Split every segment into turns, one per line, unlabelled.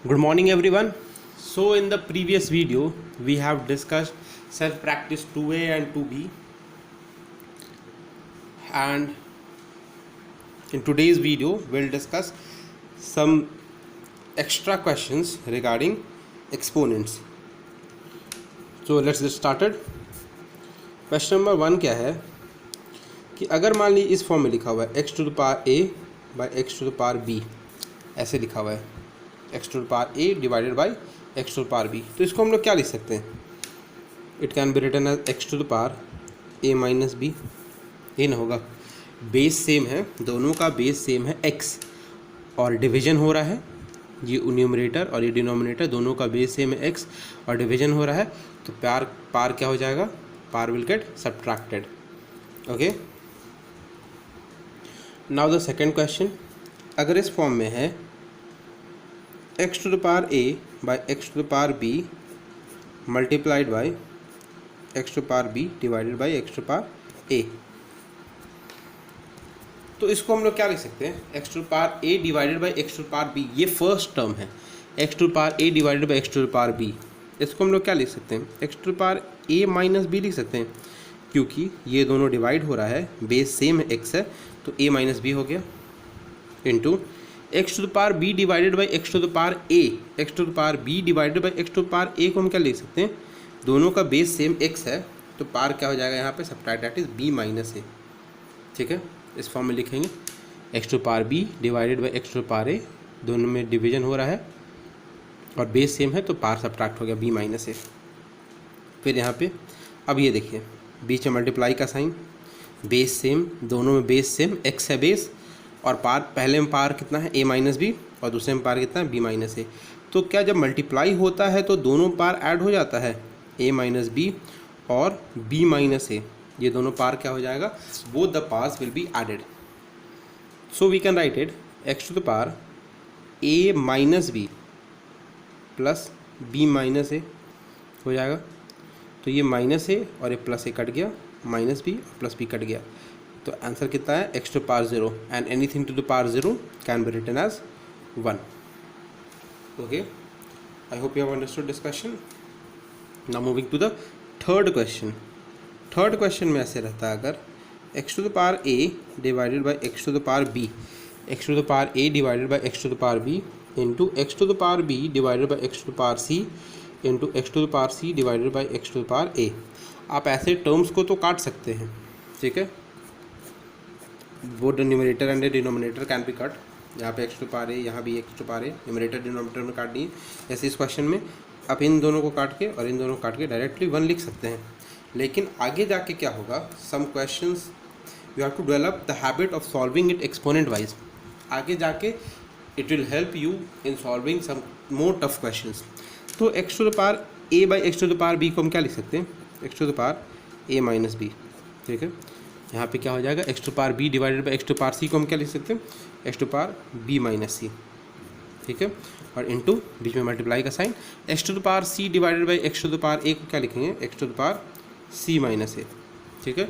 Good morning everyone. So in the previous video we have discussed self practice 2A and 2B, and in today's video we'll discuss some extra questions regarding exponents. So let's get started. Question number 1 क्या है कि अगर मान ली इस form में लिखा हुआ है x to the power a by x to the power b, ऐसे लिखा हुआ है x to the power a divided by x to the power b, तो इसको हम लोग क्या लिख सकते हैं? It can be written as x to the power a minus b. ये ना होगा, बेस सेम है, दोनों का बेस सेम है x और डिवीजन हो रहा है, ये न्यूमरेटर और ये डिनोमिनेटर दोनों का बेस सेम है x और डिवीजन हो रहा है, तो पार क्या हो जाएगा? Power will get subtracted. Okay, now the second question. अगर इस फॉर्म में है x to the power a by x to the power b multiplied by x to the power b divided by x to the power a, तो इसको हम लोग क्या लिख सकते हैं? x to the power a divided by x to the power b, ये first term है. x to the power a divided by x to the power b, इसको हम लोग क्या लिख सकते हैं? x to the power a minus b लिख सकते हैं, क्योंकि ये दोनों डिवाइड हो रहा है, बेस सेम है, x है, तो a माइनस b हो गया, into x to the power b divided by x to the power a, x to the power b divided by x to the power a को हम क्या लिख सकते हैं? दोनों का बेस सेम x है, तो पार क्या हो जाएगा यहाँ पे? Subtract, that is b minus a. ठीक है, इस फॉर्म में लिखेंगे x to the power b divided by x to the power a, दोनों में डिवीजन हो रहा है और बेस सेम है, तो पार सब्ट्रैक्ट हो गया b माइनस a. फिर यहाँ पे अब ये देखिए, बीच में मल्टीप्लाई का साइन, बेस सेम, दोनों में बेस सेम, x है बेस, और पार पहले में पार कितना है? a माइनस बी, और दूसरे में पार कितना है? b माइनस ए. तो क्या जब मल्टीप्लाई होता है तो दोनों पार ऐड हो जाता है, a माइनस बी और b माइनस ए, ये दोनों पार क्या हो जाएगा? Both the powers will be added. So we can write it x to the power a minus B plus b minus A हो जाएगा. तो ये माइनस ए और ये प्लस ए कट गया, माइनस बी और प्लस बी कट गया, तो आंसर कितना है? x to the power 0 and anything to the power 0 can be written as 1. Okay, I hope you have understood this question. Now moving to the third question. Third question में ऐसे रहता है, अगर x to the power a divided by x to the power b, x to the power a divided by x to the power b into x to the power b divided by x to the power c into x to the power c divided by x to the power a. आप ऐसे terms को तो काट सकते हैं, ठीक है, both the numerator and the denominator can be cut. यहाँ पे x टू पार है, यहाँ भी x टू पार है, न्यूमरेटर डिनोमिनेटर में काट दिए. जैसे इस क्वेश्चन में आप इन दोनों को काट के और इन दोनों को काट के डायरेक्टली 1 लिख सकते हैं. लेकिन आगे जाके क्या होगा? Some questions you have to develop the habit of solving it exponent wise. आगे जाके it will help you in solving some more tough questions. तो x to the power a by x to the power b को हम क्या लिख सकते हैं? x to the power a minus b. ठीक है, यहाँ पे क्या हो जाएगा? x to power b divided by x to power c को हम क्या लिख सकते हैं? x to power b minus c. ठीक है, और इनटू बीच में मल्टीप्लाई का sign, x to the power c divided by x to the power a को क्या लिखेंगे? x to the power c minus a. ठीक है,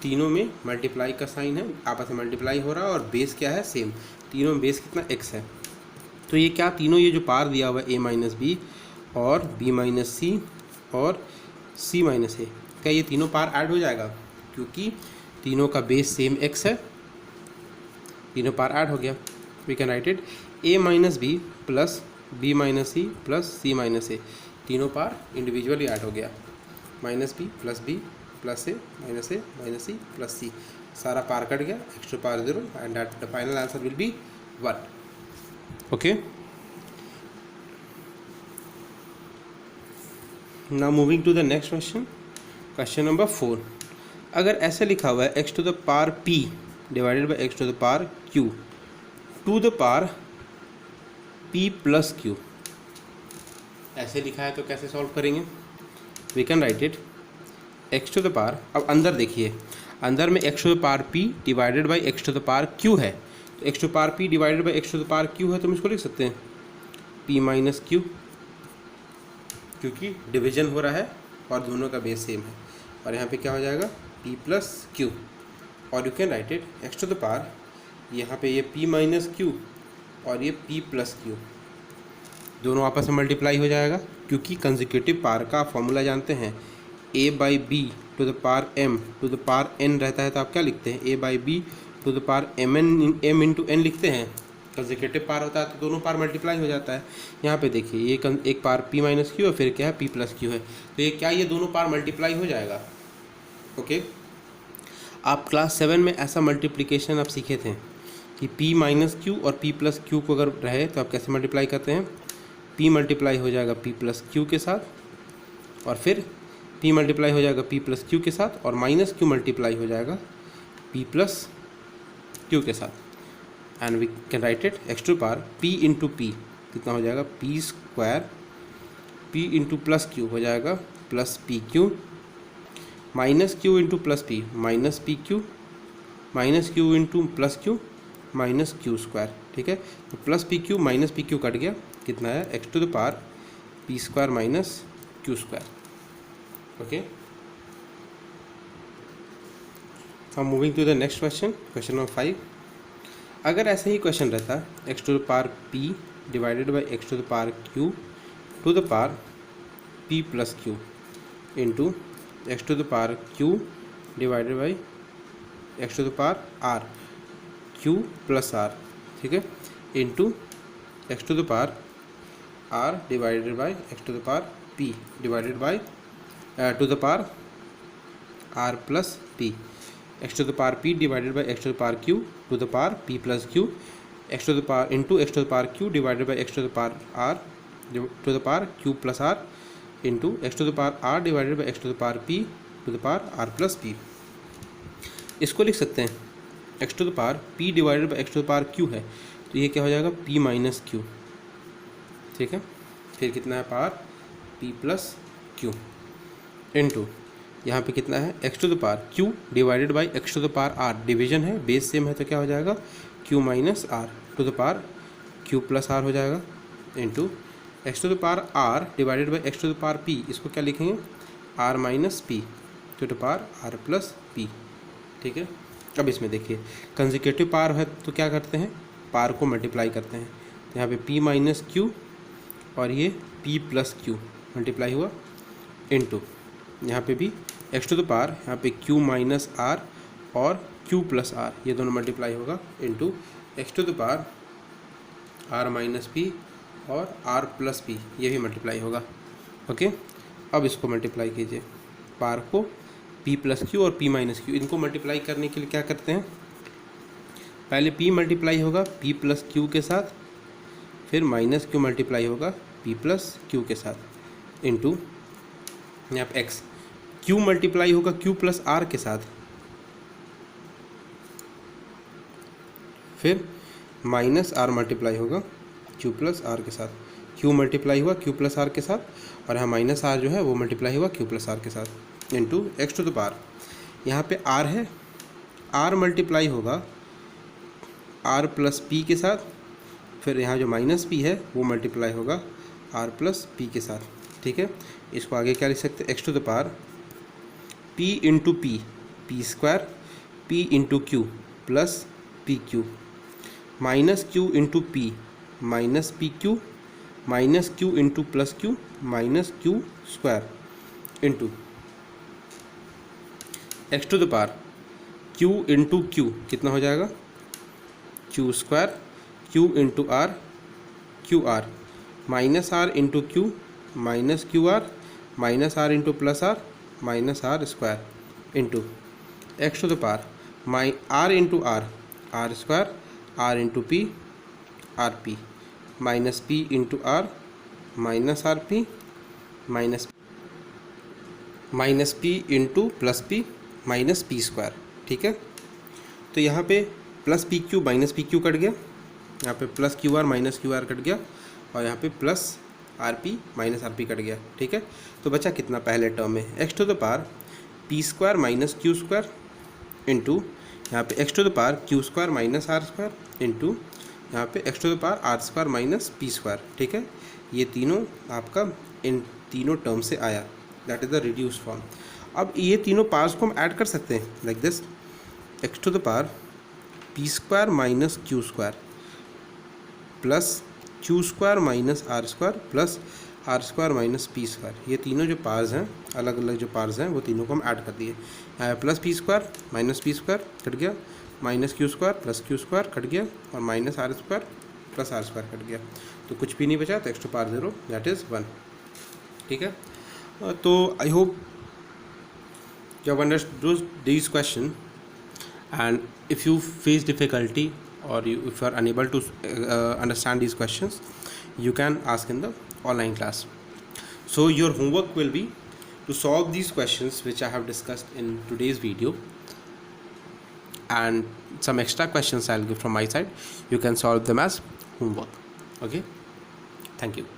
तीनों में मल्टीप्लाई का साइन है, आपस में मल्टीप्लाई हो रहा है और बेस क्या है? सेम. तीनों में बेस कितना? x है. तो ये क्या तीनों, ये जो पार दिया हुआ है a माइनस बी और b माइनस सी और c माइनस a, क्या ये तीनों पार ऐड हो जाएगा? क्योंकि तीनों का बेस सेम x है, तीनों पार ऐड हो गया. We can write it a minus B plus b minus C plus c minus A, तीनों पार इंडिविजुअली ऐड हो गया. Minus B plus A minus C plus C, सारा पार कट गया, x to power 0 and that the final answer will be 1. Okay, now moving to the next question. Question number 4. अगर ऐसे लिखा हुआ है x to the power p divided by x to the power q to the power p plus q, ऐसे लिखा है तो कैसे सॉल्व करेंगे? We can write it x to the power, अब अंदर देखिए, अंदर में x to the power p divided by x to the power q है, तो x to the power p divided by x to the power q है, तो हम इसको लिख सकते हैं p माइनस q, क्योंकि डिवीजन हो रहा है और दोनों का बेस सेम है. और यहाँ पे क्या हो जाएगा? p प्लस q, और you can write it x to the power, यहाँ पे ये p माइनस q और ये p प्लस q, दोनों आपस में मल्टीप्लाई हो जाएगा, क्योंकि कंसेक्यूटिव पावर का फॉर्मूला जानते हैं, a बाई बी to the power m to the power n रहता है, तो आप क्या लिखते हैं, a बाई बी to the power m into n लिखते हैं। कंसेक्यूटिव पावर होता है तो दोनों पावर मल्टीप्लाई हो जाता है। यहाँ पे देखिए ये एक पावर p माइनस क्यू और फिर क्या है p प्लस क्यू है, तो ये क्या, ये दोनों पावर मल्टीप्लाई हो जाएगा। ओके, आप क्लास 7 में ऐसा मल्टीप्लिकेशन आप सीखे थे कि p माइनस क्यू और p प्लस क्यू को अगर रहे तो आप कैसे मल्टीप्लाई करते हैं, p मल्टीप्लाई हो जाएगा p प्लस क्यू के साथ, और फिर p मल्टीप्लाई हो जाएगा p प्लस क्यू के साथ, और माइनस क्यू मल्टीप्लाई हो जाएगा p प्लस क्यू के साथ। And we can write it x to power p into p कितना हो जाएगा, p square p into plus q हो जाएगा plus p q, minus q into plus p minus p q, minus q into plus q minus Q square. ठीक है, तो plus p q minus p q cut गया, कितना है x to the power p square minus Q square. Okay, हम moving to the next question, question number 5। अगर ऐसा ही क्वेश्चन रहता x to the power p divided by x to the power q to the power p plus q into x to the power q divided by x to the power r q plus r, ठीक है, into x to the power r divided by x to the power p divided by to the power r plus p, x to the power p divided by x to the power q to the power p plus q, x to the power into x to the power q divided by x to the power r to the power q plus r into x to the power r divided by x to the power p to the power r plus p। इसको लिख सकते हैं x to the power p divided by x to the power q है, तो ये क्या हो जाएगा p माइनस q। ठीक है, फिर कितना है power p plus q into यहाँ पे कितना है x to the power q divided by x to the power r, division है, बेस सेम है, तो क्या हो जाएगा q minus r to the power q plus r हो जाएगा, into x to the power r divided by x to the power p, इसको क्या लिखेंगे r minus p to the power r plus p। ठीक है, अब इसमें देखिए कंसेक्यूटिव पावर है तो क्या करते हैं, पावर को मल्टीप्लाई करते हैं, तो यहाँ पे p माइनस q और ये p प्लस q मल्टीप्लाई हुआ, इंटू यहाँ पे भी एक्स टू द पावर यहाँ पे q माइनस r और q प्लस r ये दोनों मल्टीप्लाई होगा, into x to the power r minus p और r प्लस p ये भी मल्टीप्लाई होगा। ओके, अब इसको मल्टीप्लाई कीजिए, पावर को p प्लस q और p माइनस q, इनको मल्टीप्लाई करने के लिए क्या करते हैं, पहले p मल्टीप्लाई होगा p प्लस q के साथ, फिर माइनस q मल्टीप्लाई होगा p प्लस q के साथ, इंटू यहाँ पे x q मल्टीप्लाई होगा q प्लस r के साथ, फिर माइनस r मल्टीप्लाई होगा q प्लस r के साथ, q मल्टीप्लाई हुआ q प्लस r के साथ, और यहाँ माइनस r जो है वो मल्टीप्लाई हुआ q प्लस r के साथ, into x to the power यहाँ पे r है, r मल्टीप्लाई होगा r प्लस p के साथ, फिर यहाँ जो माइनस p है वो मल्टीप्लाई होगा r प्लस p के साथ। ठीक है, इसको आगे क्या लिख सकते हैं, x to the power p into p p square p into q plus p q, minus q into p minus p q, minus q into plus q minus Q square, into x to the power q into q कितना हो जाएगा q square, q into r q r, minus r into q minus q r, minus r into plus r minus r square, into x to the power r into r square, r into p r p, minus p into r minus r p minus p into plus p minus P square. ठीक है, तो यहाँ पे plus p q minus p q cut गया, यहाँ पे plus q r minus q r cut गया, और यहाँ पे plus r p minus r p cut गया। ठीक है, तो बचा कितना पहले टर्म में x to the power p square minus Q square, into यहाँ पे x to the power q square minus are square, into यहाँ पे x to the power r square minus P square. ठीक है, ये तीनों आपका इन तीनों टर्म से आया, that is the reduce form. अब ये तीनों पार्ट्स को हम ऐड कर सकते हैं like this, x to the power p square minus Q square plus Q square minus are square plus are square minus P square, ये तीनों जो पार्स हैं, अलग अलग जो पार्स हैं, वो तीनों को हम ऐड कर दिए। Plus P square minus P square cut गया, minus Q square plus Q square cut गया, और minus are square plus are square cut गया, तो कुछ भी नहीं बचा, तो X to power 0 that is 1। ठीक है, तो I hope you have understood these question, and if you face difficulty or if you are unable to understand these questions, you can ask in the online class. So your homework will be to solve these questions which I have discussed in today's video, and some extra questions I'll give from my side. You can solve them as homework. Okay, thank you.